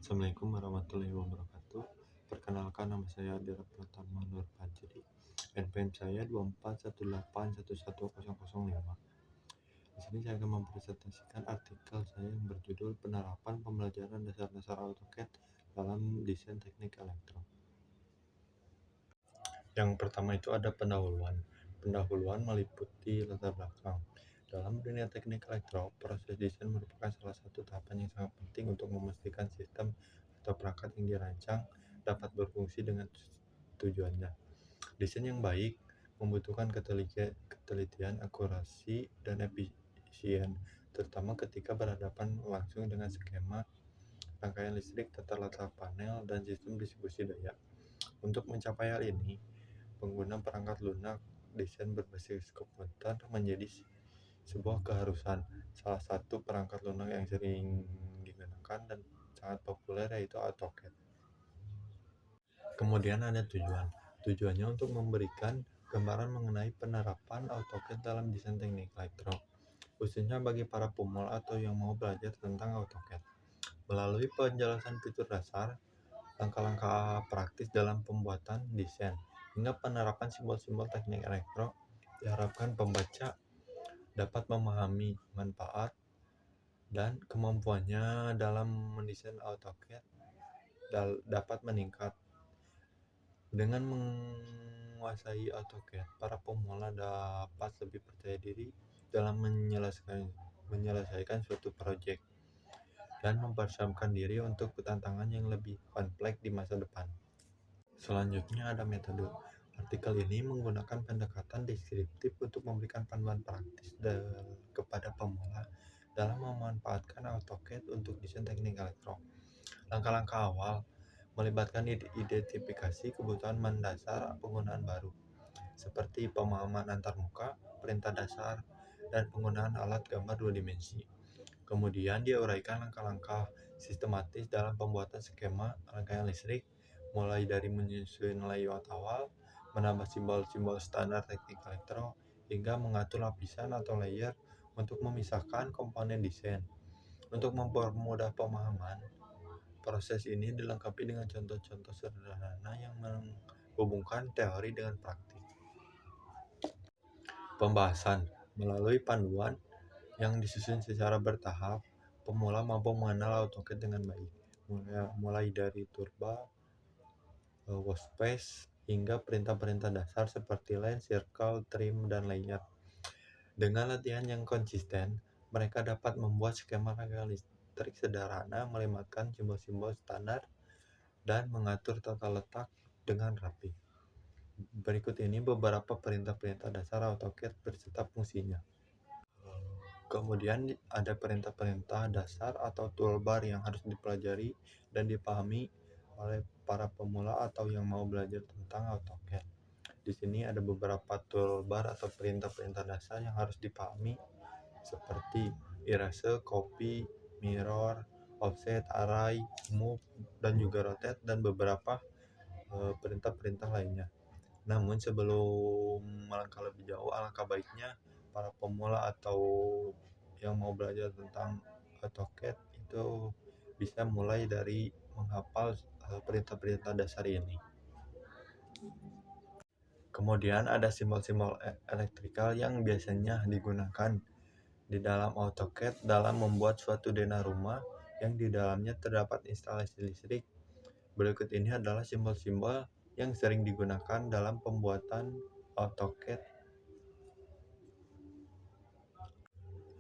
Assalamualaikum warahmatullahi wabarakatuh. Perkenalkan, nama saya Adira Pratama Nur Fajri. NPM saya 2418111005. Di sini saya akan mempresentasikan artikel saya yang berjudul Penerapan Pembelajaran Dasar-Dasar AutoCAD dalam Desain Teknik Elektro. Yang pertama itu ada pendahuluan. Pendahuluan meliputi latar belakang. Dalam dunia teknik elektro, proses desain merupakan salah satu tahapan yang sangat penting untuk memastikan sistem atau perangkat yang dirancang dapat berfungsi dengan tujuannya. Desain yang baik membutuhkan ketelitian, akurasi, dan efisien, terutama ketika berhadapan langsung dengan skema rangkaian listrik, tata letak panel, dan sistem distribusi daya. Untuk mencapai hal ini, pengguna perangkat lunak desain berbasis komputer menjadi sebuah keharusan. Salah satu perangkat lunak yang sering digunakan dan sangat populer yaitu AutoCAD. Kemudian ada tujuan. Tujuannya untuk memberikan gambaran mengenai penerapan AutoCAD dalam desain teknik elektro, khususnya bagi para pemula atau yang mau belajar tentang AutoCAD. Melalui penjelasan fitur dasar, langkah-langkah praktis dalam pembuatan desain, hingga penerapan simbol-simbol teknik elektro, diharapkan pembaca dapat memahami manfaat dan kemampuannya dalam mendesain AutoCAD dapat meningkat. Dengan menguasai AutoCAD, para pemula dapat lebih percaya diri dalam menyelesaikan suatu proyek dan mempersiapkan diri untuk tantangan yang lebih kompleks di masa depan. Selanjutnya ada metode. Artikel ini menggunakan pendekatan deskriptif untuk memberikan panduan praktis kepada pemula dalam memanfaatkan AutoCAD untuk desain teknik elektro. Langkah-langkah awal melibatkan identifikasi kebutuhan mendasar penggunaan baru, seperti pemahaman antarmuka, perintah dasar, dan penggunaan alat gambar dua dimensi. Kemudian diuraikan langkah-langkah sistematis dalam pembuatan skema rangkaian listrik, mulai dari menyusun layout awal, menambah simbol-simbol standar teknik elektro, hingga mengatur lapisan atau layer untuk memisahkan komponen desain. Untuk mempermudah pemahaman, proses ini dilengkapi dengan contoh-contoh sederhana yang menghubungkan teori dengan praktik. Pembahasan melalui panduan yang disusun secara bertahap, pemula mampu mengenal AutoCAD dengan baik, mulai dari toolbar, workspace, hingga perintah-perintah dasar seperti line, circle, trim, dan layer. Dengan latihan yang konsisten, mereka dapat membuat skema rangkaian listrik sederhana, melibatkan simbol-simbol standar, dan mengatur tata letak dengan rapi. Berikut ini beberapa perintah-perintah dasar AutoCAD beserta fungsinya. Kemudian ada perintah-perintah dasar atau toolbar yang harus dipelajari dan dipahami oleh para pemula atau yang mau belajar tentang AutoCAD. Di sini ada beberapa toolbar atau perintah-perintah dasar yang harus dipahami, seperti erase, copy, mirror, offset, array, move, dan juga rotate, dan beberapa perintah-perintah lainnya. Namun sebelum melangkah lebih jauh, alangkah baiknya para pemula atau yang mau belajar tentang AutoCAD itu bisa mulai dari menghafal perintah-perintah dasar ini. Kemudian ada simbol-simbol elektrikal yang biasanya digunakan di dalam AutoCAD dalam membuat suatu denah rumah yang di dalamnya terdapat instalasi listrik. Berikut ini adalah simbol-simbol yang sering digunakan dalam pembuatan AutoCAD.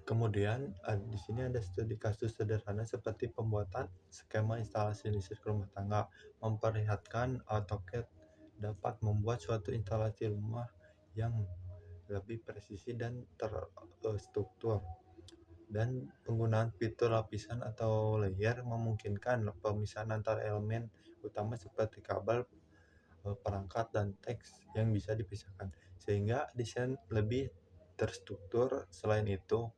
Kemudian di sini ada studi kasus sederhana seperti pembuatan skema instalasi listrik rumah tangga, memperlihatkan AutoCAD dapat membuat suatu instalasi rumah yang lebih presisi dan terstruktur. Dan penggunaan fitur lapisan atau layer memungkinkan pemisahan antara elemen utama seperti kabel, perangkat, dan teks yang bisa dipisahkan, sehingga desain lebih terstruktur. Selain itu,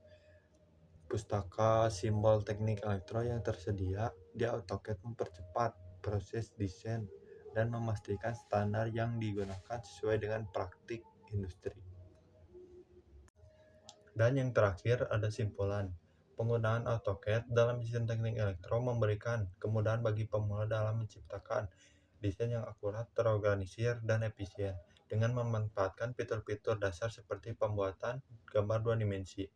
pustaka simbol teknik elektro yang tersedia di AutoCAD mempercepat proses desain dan memastikan standar yang digunakan sesuai dengan praktik industri. Dan yang terakhir ada simpulan. Penggunaan AutoCAD dalam desain teknik elektro memberikan kemudahan bagi pemula dalam menciptakan desain yang akurat, terorganisir, dan efisien dengan memanfaatkan fitur-fitur dasar seperti pembuatan gambar dua dimensi,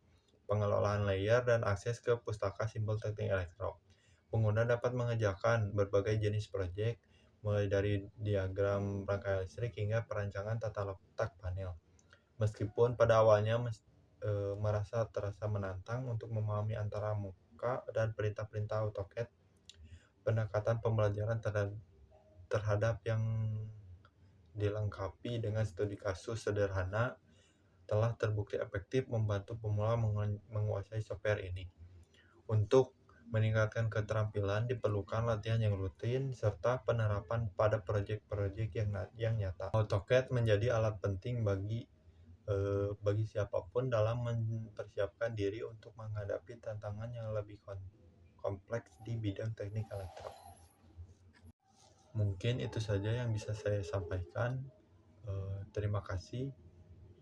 pengelolaan layer, dan akses ke pustaka simbol teknik elektro. Pengguna dapat mengerjakan berbagai jenis proyek, mulai dari diagram rangkaian listrik hingga perancangan tata letak panel. Meskipun pada awalnya merasa terasa menantang untuk memahami antara muka dan perintah-perintah AutoCAD, pendekatan pembelajaran terhadap yang dilengkapi dengan studi kasus sederhana telah terbukti efektif membantu pemula menguasai software ini. Untuk meningkatkan keterampilan diperlukan latihan yang rutin serta penerapan pada proyek-proyek yang nyata. AutoCAD menjadi alat penting bagi siapapun dalam mempersiapkan diri untuk menghadapi tantangan yang lebih kompleks di bidang teknik elektro. Mungkin itu saja yang bisa saya sampaikan. Terima kasih.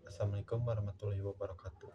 Assalamualaikum warahmatullahi wabarakatuh.